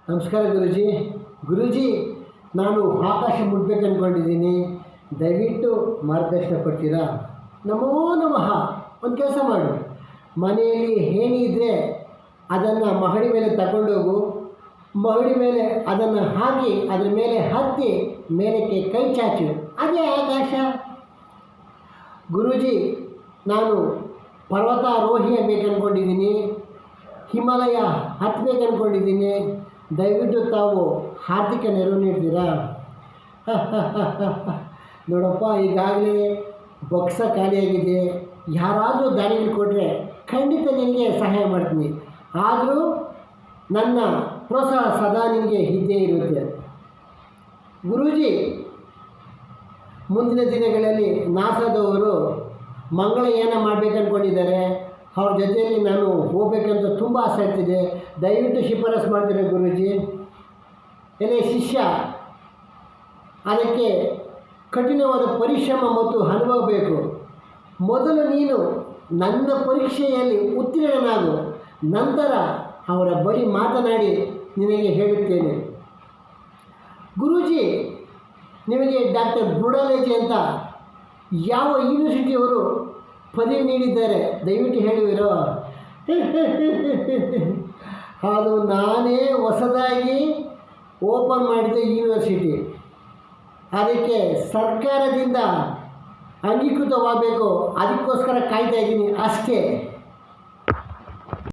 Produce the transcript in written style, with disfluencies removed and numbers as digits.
ನಮಸ್ಕಾರ ಗುರುಜಿ. ಗುರುಜಿ, ನಾನು ಆಕಾಶ ಮುಟ್ಬೇಕು ಅಂದ್ಕೊಂಡಿದ್ದೀನಿ, ದಯವಿಟ್ಟು ಮಾರ್ಗದರ್ಶನ ಕೊಡ್ತೀರಾ? ನಮೋ ನಮಃ. ಒಂದು ಕೆಲಸ ಮಾಡು, ಮನೆಯಲ್ಲಿ ಏಣಿ ಇದ್ದರೆ ಅದನ್ನು ಮಹಡಿ ಮೇಲೆ ತಗೊಂಡೋಗು, ಮಹಡಿ ಮೇಲೆ ಅದನ್ನು ಹಾಕಿ ಅದರ ಮೇಲೆ ಹತ್ತಿ ಮೇಲಕ್ಕೆ ಕೈ ಚಾಚು, ಅದೇ ಆಕಾಶ. ಗುರೂಜಿ, ನಾನು ಪರ್ವತಾರೋಹಿ ಆಗಬೇಕಂದ್ಕೊಂಡಿದ್ದೀನಿ, ಹಿಮಾಲಯ ಹತ್ತಬೇಕಂದ್ಕೊಂಡಿದ್ದೀನಿ, ದಯವಿಟ್ಟು ತಾವು ಆರ್ಥಿಕ ನೆರವು ನೀಡ್ತೀರಾ? ನೋಡಪ್ಪ, ಈಗಾಗಲೇ ಬೊಕ್ಸ ಖಾಲಿಯಾಗಿದೆ, ಯಾರಾದರೂ ದಾನಿಗಳು ಕೊಟ್ಟರೆ ಖಂಡಿತ ನಿನಗೆ ಸಹಾಯ ಮಾಡ್ತೀನಿ. ಆದರೂ ನನ್ನ ಪ್ರೋತ್ಸಾಹ ಸದಾ ನಿನಗೆ ಇದ್ದೇ ಇರುತ್ತೆ. ಗುರೂಜಿ, ಮುಂದಿನ ದಿನಗಳಲ್ಲಿ ನಾಸಾದವರು ಮಂಗಳಯಾನ ಮಾಡಬೇಕಂದ್ಕೊಂಡಿದ್ದಾರೆ. ಅವ್ರ ಜೊತೆಯಲ್ಲಿ ನಾನು ಹೋಗ್ಬೇಕಂತ ತುಂಬ ಆಸೆ ಆಗ್ತಿದೆ. ದಯವಿಟ್ಟು ಶಿಫಾರಸು ಮಾಡ್ತೀರಾ ಗುರೂಜಿ? ಎಲೆ ಶಿಷ್ಯ, ಅದಕ್ಕೆ ಕಠಿಣವಾದ ಪರಿಶ್ರಮ ಮತ್ತು ಅನುಭವ ಬೇಕು. ಮೊದಲು ನೀನು ನನ್ನ ಪರೀಕ್ಷೆಯಲ್ಲಿ ಉತ್ತೀರ್ಣನಾಗು, ನಂತರ ಅವರ ಬಳಿ ಮಾತನಾಡಿ ನಿನಗೆ ಹೇಳುತ್ತೇನೆ. ಗುರೂಜಿ, ನಿಮಗೆ ಡಾಕ್ಟರ್ ಬುಡಾಲೇಜಿ ಅಂತ ಯಾವ ಯೂನಿವರ್ಸಿಟಿಯವರು ಪದವಿ ನೀಡಿದ್ದಾರೆ, ದಯವಿಟ್ಟು ಹೇಳುವಿರೋ? ಅದು ನಾನೇ ಹೊಸದಾಗಿ ಓಪನ್ ಮಾಡಿದ ಯೂನಿವರ್ಸಿಟಿ, ಅದಕ್ಕೆ ಸರ್ಕಾರದಿಂದ ಅಂಗೀಕೃತವಾಗಬೇಕು, ಅದಕ್ಕೋಸ್ಕರ ಕಾಯ್ತಾ ಇದ್ದೀನಿ ಅಷ್ಟೇ.